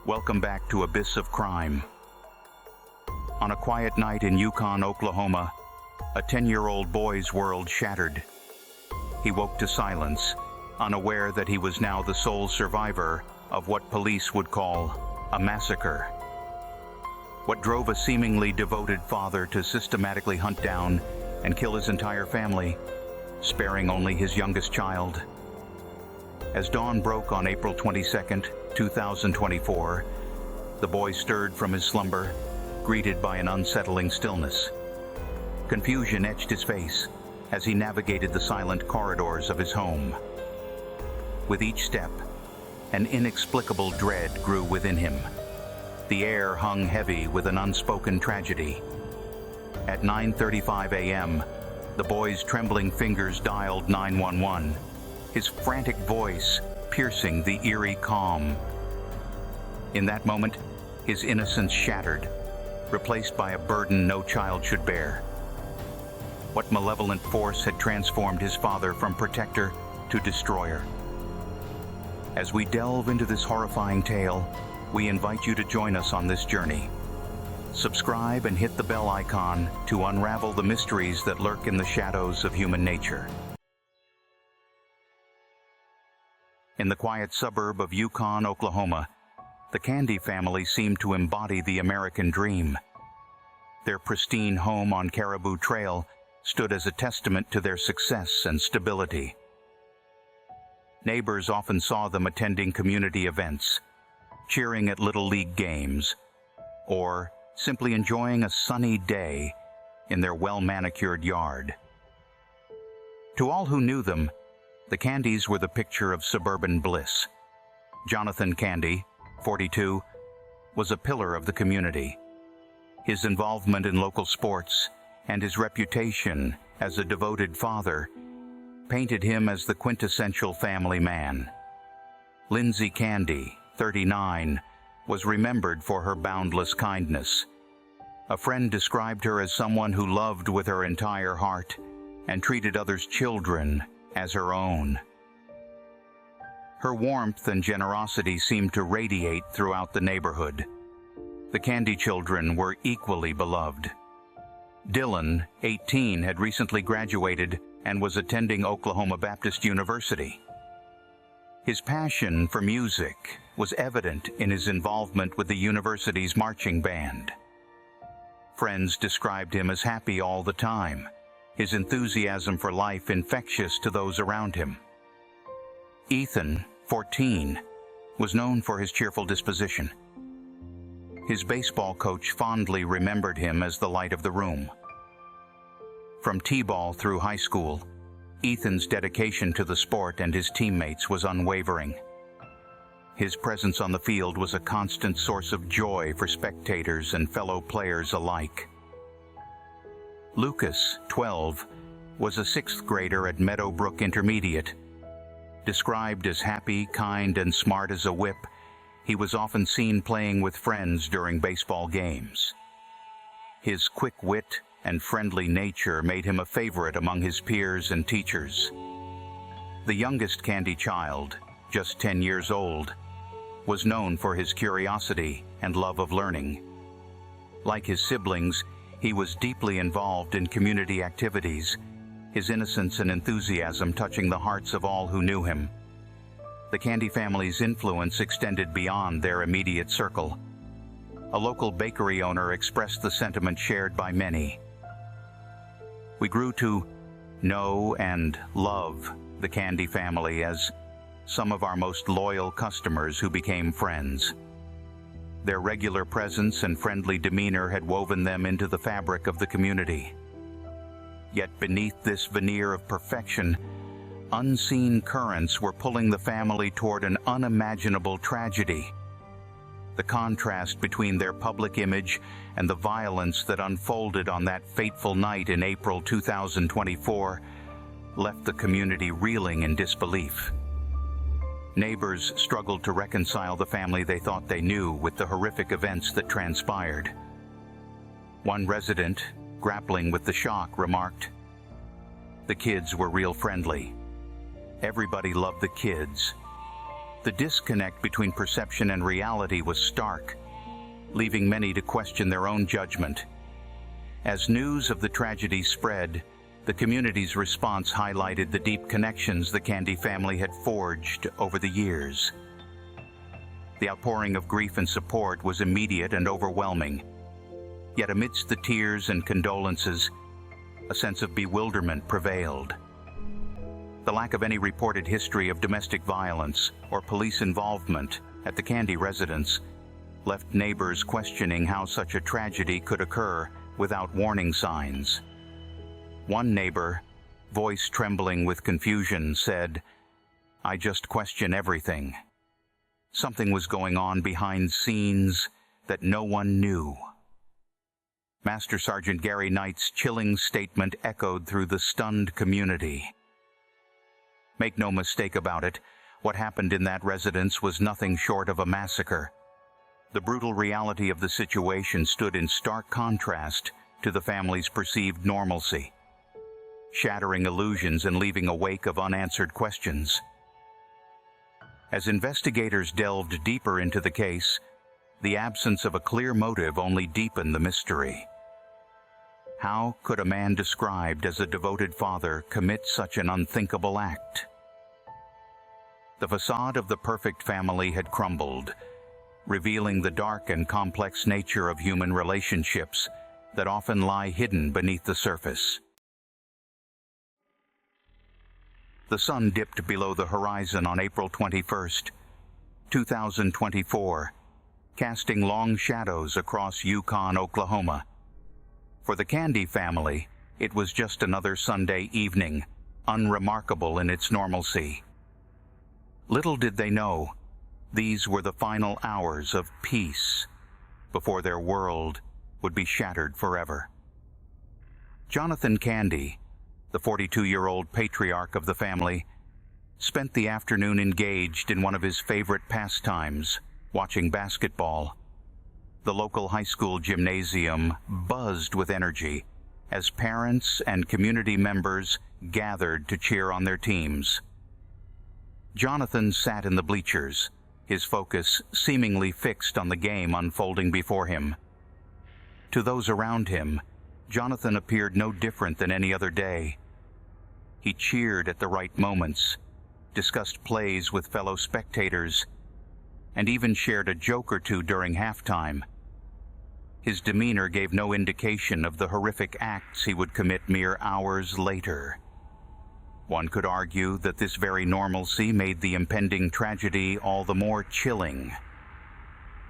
Welcome back to Abyss of Crime. On a quiet night in Yukon, Oklahoma, a 10-year-old boy's world shattered. He woke to silence, unaware that he was now the sole survivor of what police would call a massacre. What drove a seemingly devoted father to systematically hunt down and kill his entire family, sparing only his youngest child? As dawn broke on April 22, 2024, the boy stirred from his slumber, greeted by an unsettling stillness. Confusion etched his face as he navigated the silent corridors of his home. With each step, an inexplicable dread grew within him. The air hung heavy with an unspoken tragedy. At 9:35 a.m., the boy's trembling fingers dialed 911, his frantic voice piercing the eerie calm. In that moment, his innocence shattered, replaced by a burden no child should bear. What malevolent force had transformed his father from protector to destroyer? As we delve into this horrifying tale, we invite you to join us on this journey. Subscribe and hit the bell icon to unravel the mysteries that lurk in the shadows of human nature. In the quiet suburb of Yukon, Oklahoma, the Candy family seemed to embody the American dream. Their pristine home on Caribou Trail stood as a testament to their success and stability. Neighbors often saw them attending community events, cheering at Little League games, or simply enjoying a sunny day in their well-manicured yard. To all who knew them, the Candys were the picture of suburban bliss. Jonathon Candy, 42, was a pillar of the community. His involvement in local sports and his reputation as a devoted father painted him as the quintessential family man. Lindsay Candy, 39, was remembered for her boundless kindness. A friend described her as someone who loved with her entire heart and treated others' children as her own. Her warmth and generosity seemed to radiate throughout the neighborhood. The Candy children were equally beloved. Dylan, 18, had recently graduated and was attending Oklahoma Baptist University. His passion for music was evident in his involvement with the university's marching band. Friends described him as happy all the time, his enthusiasm for life infectious to those around him. Ethan, 14, was known for his cheerful disposition. His baseball coach fondly remembered him as the light of the room. From t-ball through high school, Ethan's dedication to the sport and his teammates was unwavering. His presence on the field was a constant source of joy for spectators and fellow players alike. Lucas, 12, was a sixth grader at Meadowbrook Intermediate. Described as happy, kind, and smart as a whip, he was often seen playing with friends during baseball games. His quick wit and friendly nature made him a favorite among his peers and teachers. The youngest Candy child, just 10 years old, was known for his curiosity and love of learning. Like his siblings, he was deeply involved in community activities, his innocence and enthusiasm touching the hearts of all who knew him. The Candy family's influence extended beyond their immediate circle. A local bakery owner expressed the sentiment shared by many. We grew to know and love the Candy family as some of our most loyal customers who became friends. Their regular presence and friendly demeanor had woven them into the fabric of the community. Yet beneath this veneer of perfection, unseen currents were pulling the family toward an unimaginable tragedy. The contrast between their public image and the violence that unfolded on that fateful night in April 2024 left the community reeling in disbelief. Neighbors struggled to reconcile the family they thought they knew with the horrific events that transpired. One resident, grappling with the shock, remarked, "The kids were real friendly. Everybody loved the kids. The disconnect between perception and reality was stark, leaving many to question their own judgment. As news of the tragedy spread, the community's response highlighted the deep connections the Candy family had forged over the years. The outpouring of grief and support was immediate and overwhelming. Yet amidst the tears and condolences, a sense of bewilderment prevailed. The lack of any reported history of domestic violence or police involvement at the Candy residence left neighbors questioning how such a tragedy could occur without warning signs. One neighbor, voice trembling with confusion, said, "I just question everything." Something was going on behind scenes that no one knew. Master Sergeant Gary Knight's chilling statement echoed through the stunned community. Make no mistake about it, what happened in that residence was nothing short of a massacre. The brutal reality of the situation stood in stark contrast to the family's perceived normalcy, shattering illusions and leaving a wake of unanswered questions. As investigators delved deeper into the case, the absence of a clear motive only deepened the mystery. How could a man described as a devoted father commit such an unthinkable act? The facade of the perfect family had crumbled, revealing the dark and complex nature of human relationships that often lie hidden beneath the surface. The sun dipped below the horizon on April 21st, 2024, casting long shadows across Yukon, Oklahoma. For the Candy family, it was just another Sunday evening, unremarkable in its normalcy. Little did they know, these were the final hours of peace before their world would be shattered forever. Jonathon Candy, the 42-year-old patriarch of the family, spent the afternoon engaged in one of his favorite pastimes, watching basketball. The local high school gymnasium buzzed with energy as parents and community members gathered to cheer on their teams. Jonathon sat in the bleachers, his focus seemingly fixed on the game unfolding before him. To those around him, Jonathon appeared no different than any other day. He cheered at the right moments, discussed plays with fellow spectators, and even shared a joke or two during halftime. His demeanor gave no indication of the horrific acts he would commit mere hours later. One could argue that this very normalcy made the impending tragedy all the more chilling.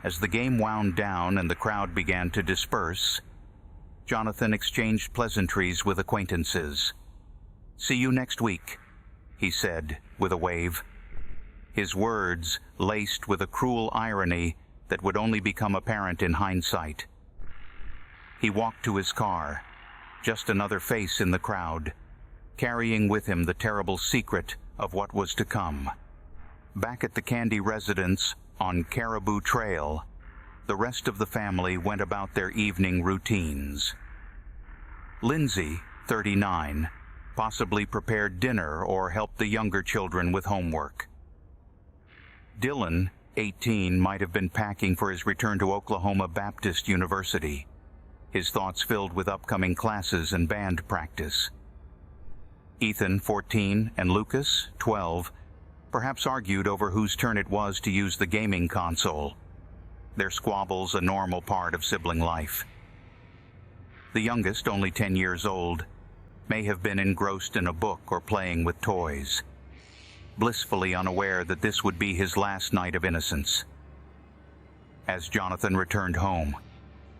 As the game wound down and the crowd began to disperse, Jonathon exchanged pleasantries with acquaintances. "See you next week," he said with a wave. His words laced with a cruel irony that would only become apparent in hindsight. He walked to his car, just another face in the crowd, carrying with him the terrible secret of what was to come. Back at the Candy residence on Caribou Trail, the rest of the family went about their evening routines. Lindsay, 39, possibly prepared dinner or helped the younger children with homework. Dylan, 18, might have been packing for his return to Oklahoma Baptist University, his thoughts filled with upcoming classes and band practice. Ethan, 14, and Lucas, 12, perhaps argued over whose turn it was to use the gaming console, their squabbles a normal part of sibling life. The youngest, only 10 years old, may have been engrossed in a book or playing with toys, blissfully unaware that this would be his last night of innocence. As Jonathon returned home,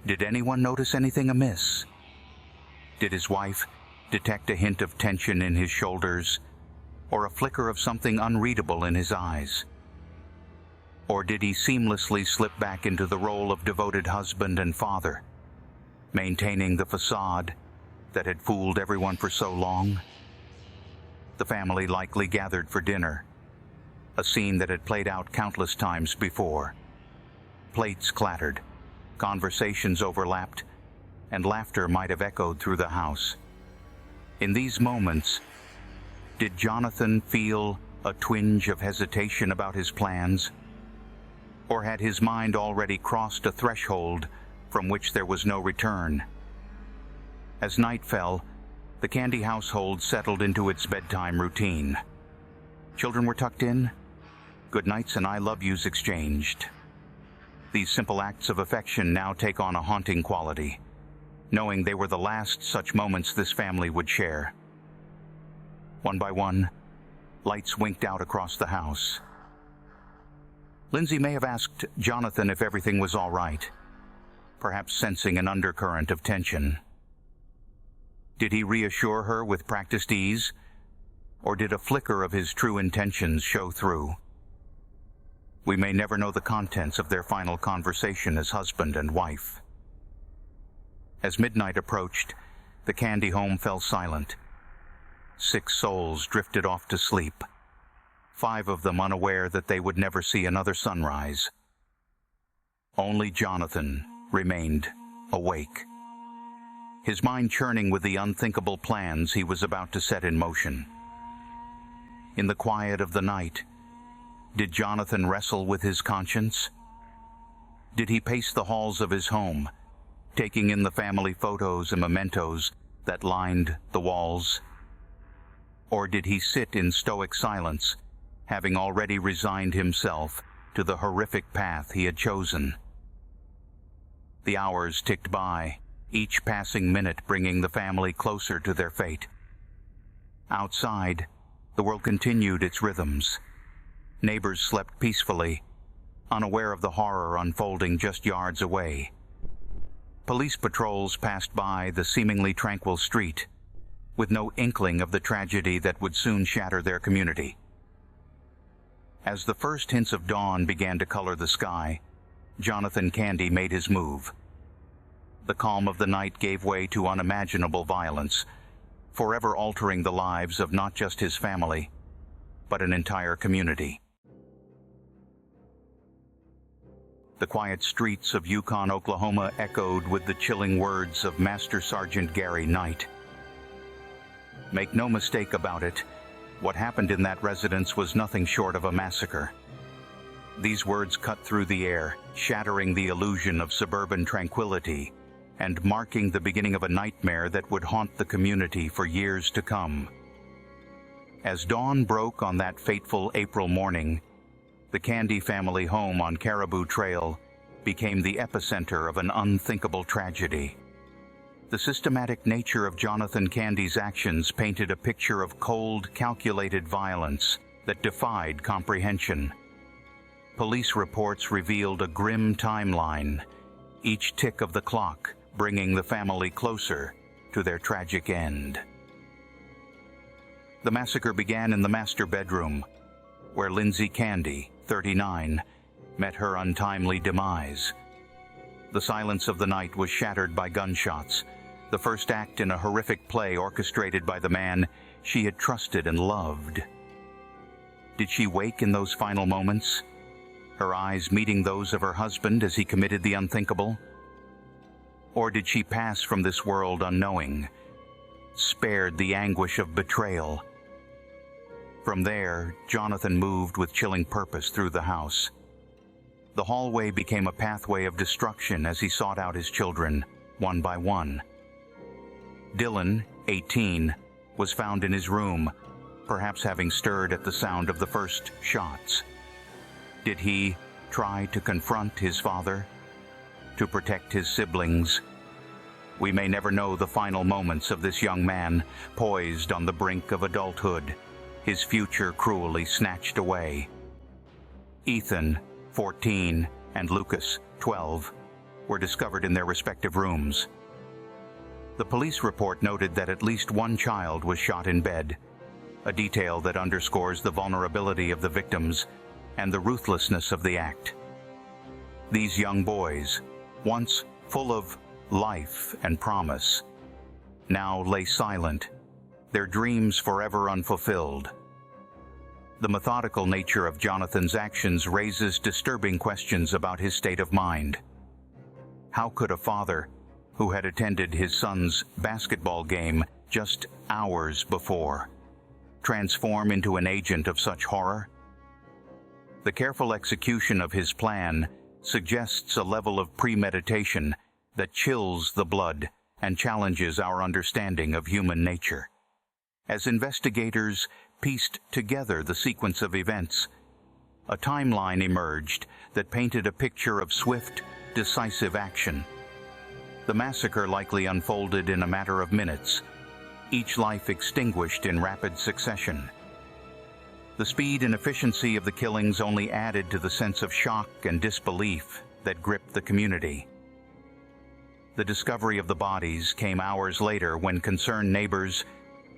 did anyone notice anything amiss? Did his wife detect a hint of tension in his shoulders, or a flicker of something unreadable in his eyes? Or did he seamlessly slip back into the role of devoted husband and father, maintaining the facade that had fooled everyone for so long? The family likely gathered for dinner, a scene that had played out countless times before. Plates clattered, conversations overlapped, and laughter might have echoed through the house. In these moments, did Jonathon feel a twinge of hesitation about his plans? Or had his mind already crossed a threshold from which there was no return? As night fell, the Candy household settled into its bedtime routine. Children were tucked in, good nights and I love yous exchanged. These simple acts of affection now take on a haunting quality, knowing they were the last such moments this family would share. One by one, lights winked out across the house. Lindsay may have asked Jonathon if everything was all right, perhaps sensing an undercurrent of tension. Did he reassure her with practiced ease, or did a flicker of his true intentions show through? We may never know the contents of their final conversation as husband and wife. As midnight approached, the Candy home fell silent. 6 souls drifted off to sleep, 5 of them unaware that they would never see another sunrise. Only Jonathon remained awake, his mind churning with the unthinkable plans he was about to set in motion. In the quiet of the night, did Jonathon wrestle with his conscience? Did he pace the halls of his home, taking in the family photos and mementos that lined the walls? Or did he sit in stoic silence, having already resigned himself to the horrific path he had chosen? The hours ticked by, each passing minute bringing the family closer to their fate. Outside, the world continued its rhythms. Neighbors slept peacefully, unaware of the horror unfolding just yards away. Police patrols passed by the seemingly tranquil street, with no inkling of the tragedy that would soon shatter their community. As the first hints of dawn began to color the sky, Jonathon Candy made his move. The calm of the night gave way to unimaginable violence, forever altering the lives of not just his family, but an entire community. The quiet streets of Yukon, Oklahoma echoed with the chilling words of Master Sergeant Gary Knight. Make no mistake about it, what happened in that residence was nothing short of a massacre. These words cut through the air, shattering the illusion of suburban tranquility and marking the beginning of a nightmare that would haunt the community for years to come. As dawn broke on that fateful April morning, the Candy family home on Caribou Trail became the epicenter of an unthinkable tragedy. The systematic nature of Jonathon Candy's actions painted a picture of cold, calculated violence that defied comprehension. Police reports revealed a grim timeline, each tick of the clock bringing the family closer to their tragic end. The massacre began in the master bedroom, where Lindsay Candy, 39, met her untimely demise. The silence of the night was shattered by gunshots, the first act in a horrific play orchestrated by the man she had trusted and loved. Did she wake in those final moments, her eyes meeting those of her husband as he committed the unthinkable? Or did she pass from this world unknowing, spared the anguish of betrayal? From there, Jonathon moved with chilling purpose through the house. The hallway became a pathway of destruction as he sought out his children, one by one. Dylan, 18, was found in his room, perhaps having stirred at the sound of the first shots. Did he try to confront his father, to protect his siblings? We may never know the final moments of this young man, poised on the brink of adulthood, his future cruelly snatched away. Ethan, 14, and Lucas, 12, were discovered in their respective rooms. The police report noted that at least one child was shot in bed, a detail that underscores the vulnerability of the victims and the ruthlessness of the act. These young boys, once full of life and promise, now lay silent, their dreams forever unfulfilled. The methodical nature of Jonathon's actions raises disturbing questions about his state of mind. How could a father, who had attended his son's basketball game just hours before, transform into an agent of such horror? The careful execution of his plan suggests a level of premeditation that chills the blood and challenges our understanding of human nature. As investigators pieced together the sequence of events, a timeline emerged that painted a picture of swift, decisive action. The massacre likely unfolded in a matter of minutes, each life extinguished in rapid succession. The speed and efficiency of the killings only added to the sense of shock and disbelief that gripped the community. The discovery of the bodies came hours later when concerned neighbors,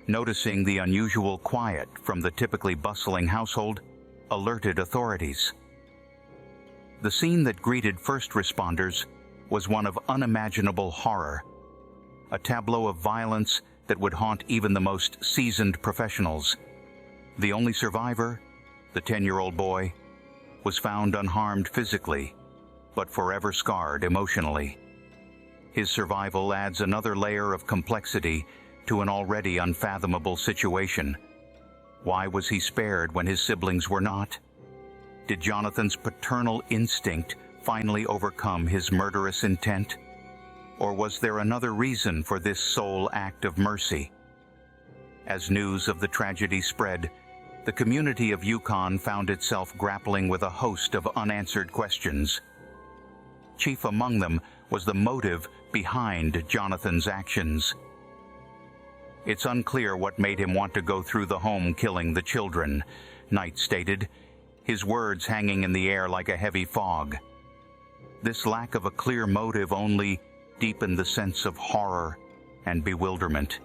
noticing the unusual quiet from the typically bustling household, alerted authorities. The scene that greeted first responders was one of unimaginable horror, a tableau of violence that would haunt even the most seasoned professionals. The only survivor, the 10-year-old boy, was found unharmed physically, but forever scarred emotionally. His survival adds another layer of complexity to an already unfathomable situation. Why was he spared when his siblings were not? Did Jonathon's paternal instinct finally overcome his murderous intent? Or was there another reason for this sole act of mercy? As news of the tragedy spread, the community of Yukon found itself grappling with a host of unanswered questions. Chief among them was the motive behind Jonathon's actions. It's unclear what made him want to go through the home killing the children, Knight stated, his words hanging in the air like a heavy fog. This lack of a clear motive only deepened the sense of horror and bewilderment.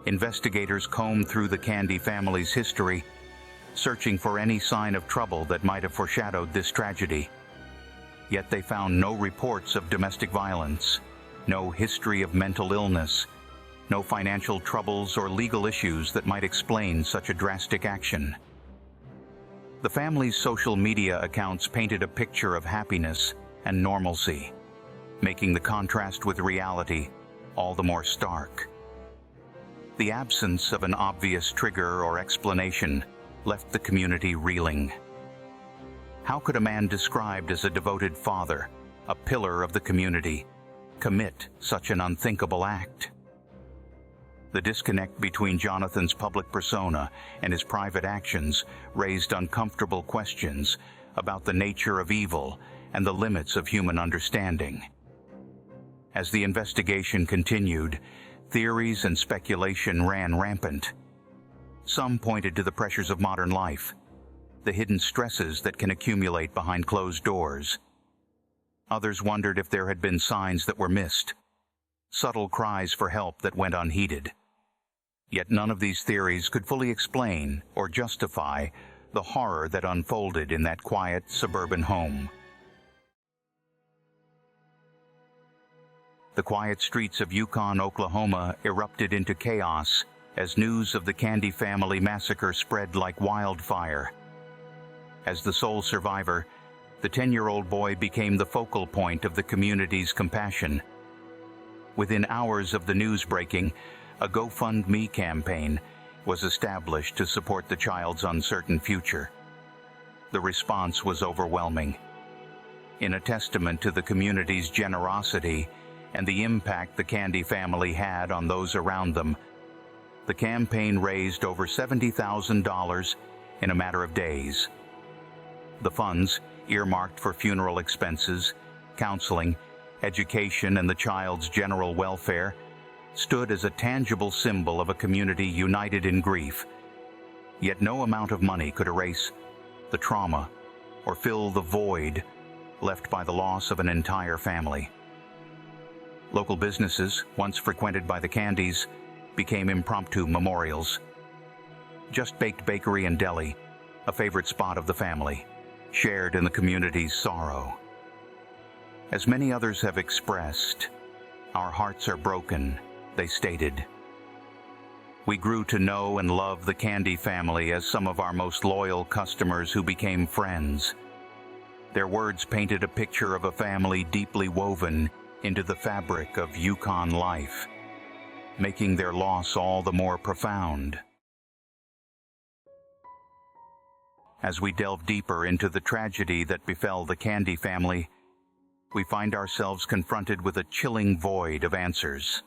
Investigators combed through the Candy family's history, searching for any sign of trouble that might have foreshadowed this tragedy. Yet they found no reports of domestic violence, no history of mental illness, no financial troubles or legal issues that might explain such a drastic action. The family's social media accounts painted a picture of happiness and normalcy, making the contrast with reality all the more stark. The absence of an obvious trigger or explanation left the community reeling. How could a man described as a devoted father, a pillar of the community, commit such an unthinkable act? The disconnect between Jonathon's public persona and his private actions raised uncomfortable questions about the nature of evil and the limits of human understanding. As the investigation continued, theories and speculation ran rampant. Some pointed to the pressures of modern life, the hidden stresses that can accumulate behind closed doors. Others wondered if there had been signs that were missed, subtle cries for help that went unheeded. Yet none of these theories could fully explain or justify the horror that unfolded in that quiet suburban home. The quiet streets of Yukon, Oklahoma erupted into chaos as news of the Candy Family Massacre spread like wildfire. As the sole survivor, the 10-year-old boy became the focal point of the community's compassion. Within hours of the news breaking, a GoFundMe campaign was established to support the child's uncertain future. The response was overwhelming. In a testament to the community's generosity and the impact the Candy family had on those around them, the campaign raised over $70,000 in a matter of days. The funds, earmarked for funeral expenses, counseling, education, and the child's general welfare, stood as a tangible symbol of a community united in grief. Yet no amount of money could erase the trauma or fill the void left by the loss of an entire family. Local businesses, once frequented by the Candys, became impromptu memorials. Just Baked Bakery and Deli, a favorite spot of the family, shared in the community's sorrow. As many others have expressed, "Our hearts are broken," they stated. We grew to know and love the Candy family as some of our most loyal customers who became friends. Their words painted a picture of a family deeply woven into the fabric of Yukon life, making their loss all the more profound. As we delve deeper into the tragedy that befell the Candy family, we find ourselves confronted with a chilling void of answers.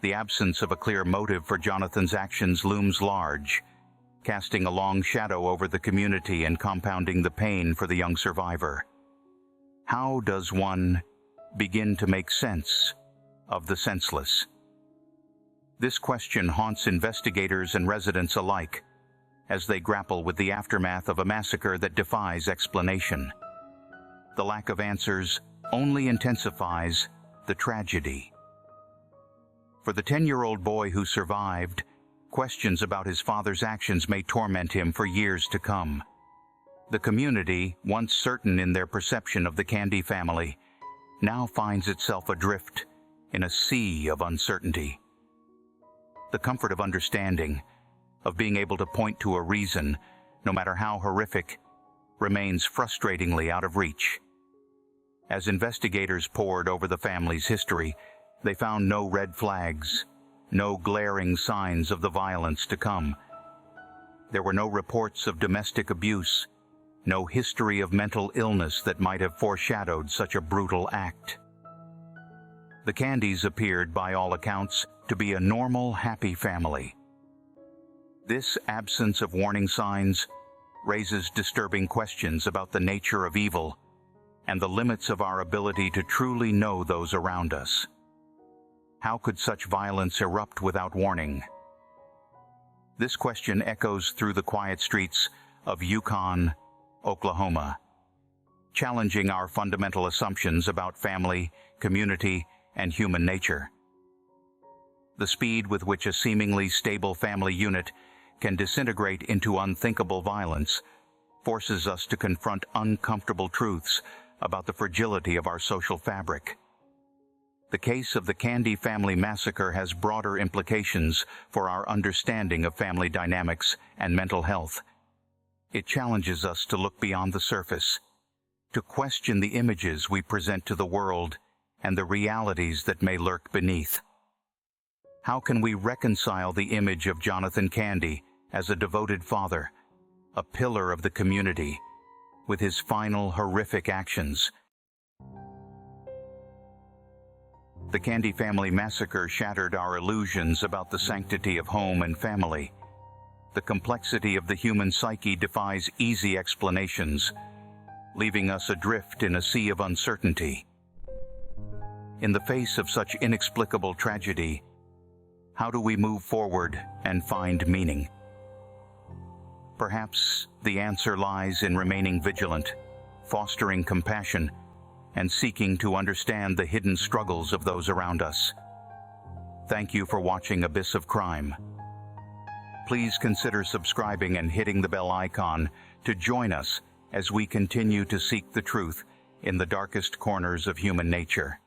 The absence of a clear motive for Jonathon's actions looms large, casting a long shadow over the community and compounding the pain for the young survivor. How does one begin to make sense of the senseless? This question haunts investigators and residents alike as they grapple with the aftermath of a massacre that defies explanation. The lack of answers only intensifies the tragedy. For the 10-year-old boy who survived, questions about his father's actions may torment him for years to come. The community, once certain in their perception of the Candy family, now finds itself adrift in a sea of uncertainty. The comfort of understanding, of being able to point to a reason, no matter how horrific, remains frustratingly out of reach. As investigators pored over the family's history, they found no red flags, no glaring signs of the violence to come. There were no reports of domestic abuse, no history of mental illness that might have foreshadowed such a brutal act. The Candys appeared, by all accounts, to be a normal, happy family. This absence of warning signs raises disturbing questions about the nature of evil and the limits of our ability to truly know those around us. How could such violence erupt without warning? This question echoes through the quiet streets of Yukon, Oklahoma, challenging our fundamental assumptions about family, community, and human nature. The speed with which a seemingly stable family unit can disintegrate into unthinkable violence forces us to confront uncomfortable truths about the fragility of our social fabric. The case of the Candy Family Massacre has broader implications for our understanding of family dynamics and mental health. It challenges us to look beyond the surface, to question the images we present to the world and the realities that may lurk beneath. How can we reconcile the image of Jonathon Candy as a devoted father, a pillar of the community, with his final horrific actions? The Candy Family Massacre shattered our illusions about the sanctity of home and family. The complexity of the human psyche defies easy explanations, leaving us adrift in a sea of uncertainty. In the face of such inexplicable tragedy, how do we move forward and find meaning? Perhaps the answer lies in remaining vigilant, fostering compassion, and seeking to understand the hidden struggles of those around us. Thank you for watching Abyss of Crime. Please consider subscribing and hitting the bell icon to join us as we continue to seek the truth in the darkest corners of human nature.